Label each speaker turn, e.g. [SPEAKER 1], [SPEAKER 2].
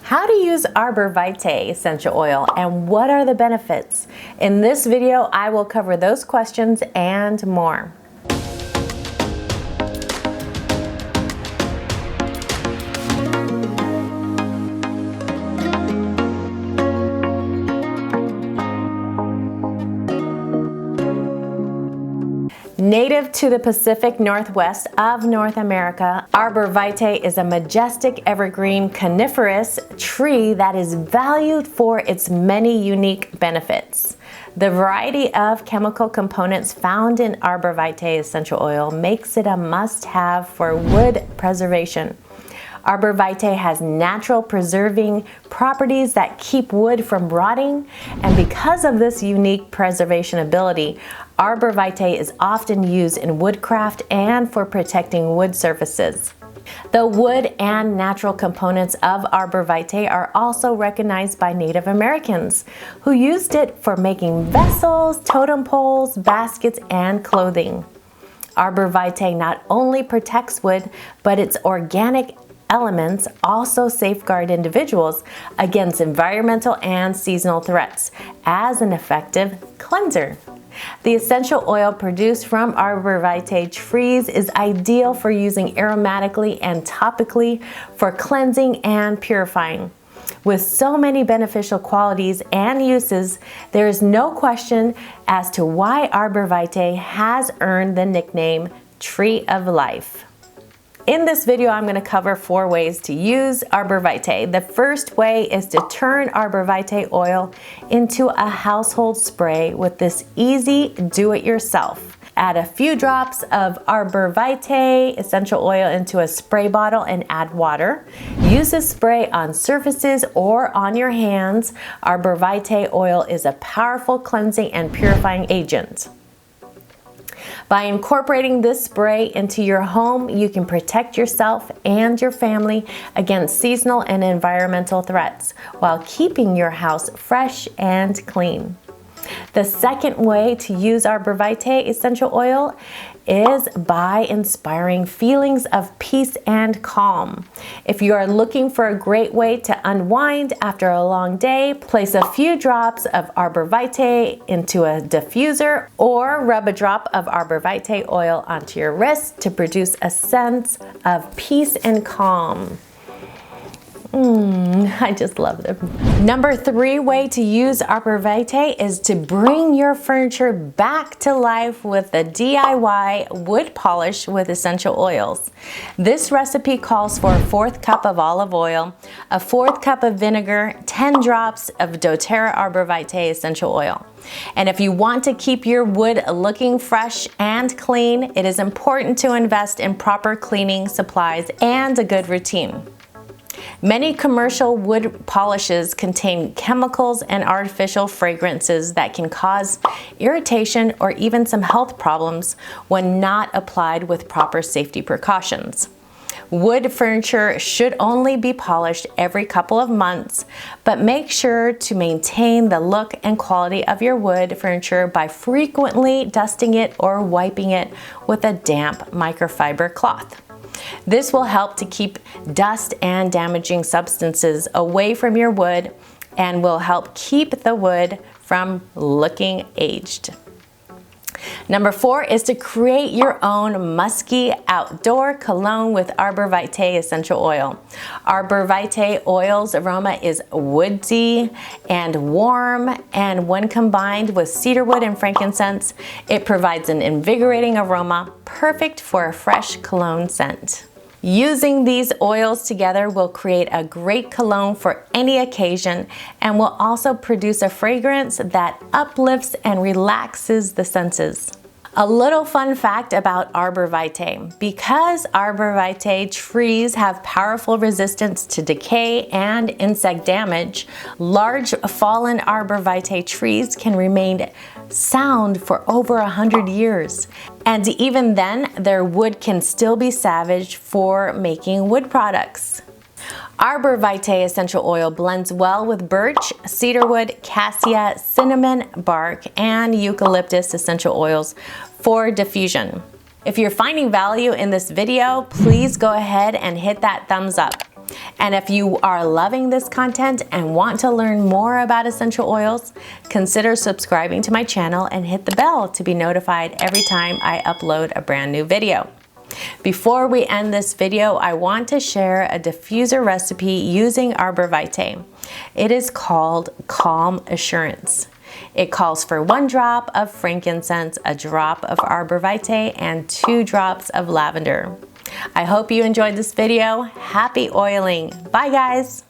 [SPEAKER 1] How to use Arborvitae essential oil and what are the benefits? In this video, I will cover those questions and more. Native to the Pacific Northwest of North America, Arborvitae is a majestic evergreen coniferous tree that is valued for its many unique benefits. The variety of chemical components found in Arborvitae essential oil makes it a must-have for wood preservation. Arborvitae has natural preserving properties that keep wood from rotting, and because of this unique preservation ability, Arborvitae is often used in woodcraft and for protecting wood surfaces. The wood and natural components of Arborvitae are also recognized by Native Americans, who used it for making vessels, totem poles, baskets, and clothing. Arborvitae not only protects wood, but its organic elements also safeguard individuals against environmental and seasonal threats as an effective cleanser. The essential oil produced from Arborvitae trees is ideal for using aromatically and topically for cleansing and purifying. With so many beneficial qualities and uses, there is no question as to why Arborvitae has earned the nickname Tree of Life. In this video, I'm going to cover 4 ways to use Arborvitae. The first way is to turn Arborvitae oil into a household spray with this easy do-it-yourself. Add a few drops of Arborvitae essential oil into a spray bottle and add water. Use this spray on surfaces or on your hands. Arborvitae oil is a powerful cleansing and purifying agent. By incorporating this spray into your home, you can protect yourself and your family against seasonal and environmental threats while keeping your house fresh and clean. The second way to use Arborvitae essential oil is by inspiring feelings of peace and calm. If you are looking for a great way to unwind after a long day, place a few drops of Arborvitae into a diffuser or rub a drop of Arborvitae oil onto your wrist to produce a sense of peace and calm. I just love them. Number 3 way to use Arborvitae is to bring your furniture back to life with a DIY wood polish with essential oils. This recipe calls for a 1/4 cup of olive oil, a 1/4 cup of vinegar, 10 drops of doTERRA Arborvitae essential oil. And if you want to keep your wood looking fresh and clean, it is important to invest in proper cleaning supplies and a good routine. Many commercial wood polishes contain chemicals and artificial fragrances that can cause irritation or even some health problems when not applied with proper safety precautions. Wood furniture should only be polished every couple of months, but make sure to maintain the look and quality of your wood furniture by frequently dusting it or wiping it with a damp microfiber cloth. This will help to keep dust and damaging substances away from your wood and will help keep the wood from looking aged. Number 4 is to create your own musky outdoor cologne with Arborvitae essential oil. Arborvitae oil's aroma is woodsy and warm, and when combined with cedarwood and frankincense, it provides an invigorating aroma, perfect for a fresh cologne scent. Using these oils together will create a great cologne for any occasion and will also produce a fragrance that uplifts and relaxes the senses. A little fun fact about Arborvitae. Because Arborvitae trees have powerful resistance to decay and insect damage, large fallen Arborvitae trees can remain sound for over 100 years. And even then, their wood can still be salvaged for making wood products. Arborvitae essential oil blends well with birch, cedarwood, cassia, cinnamon bark, and eucalyptus essential oils for diffusion. If you're finding value in this video, please go ahead and hit that thumbs up. And if you are loving this content and want to learn more about essential oils, consider subscribing to my channel and hit the bell to be notified every time I upload a brand new video. Before we end this video, I want to share a diffuser recipe using Arborvitae. It is called Calm Assurance. It calls for 1 drop of frankincense, a drop of Arborvitae, and 2 drops of lavender. I hope you enjoyed this video. Happy oiling. Bye guys.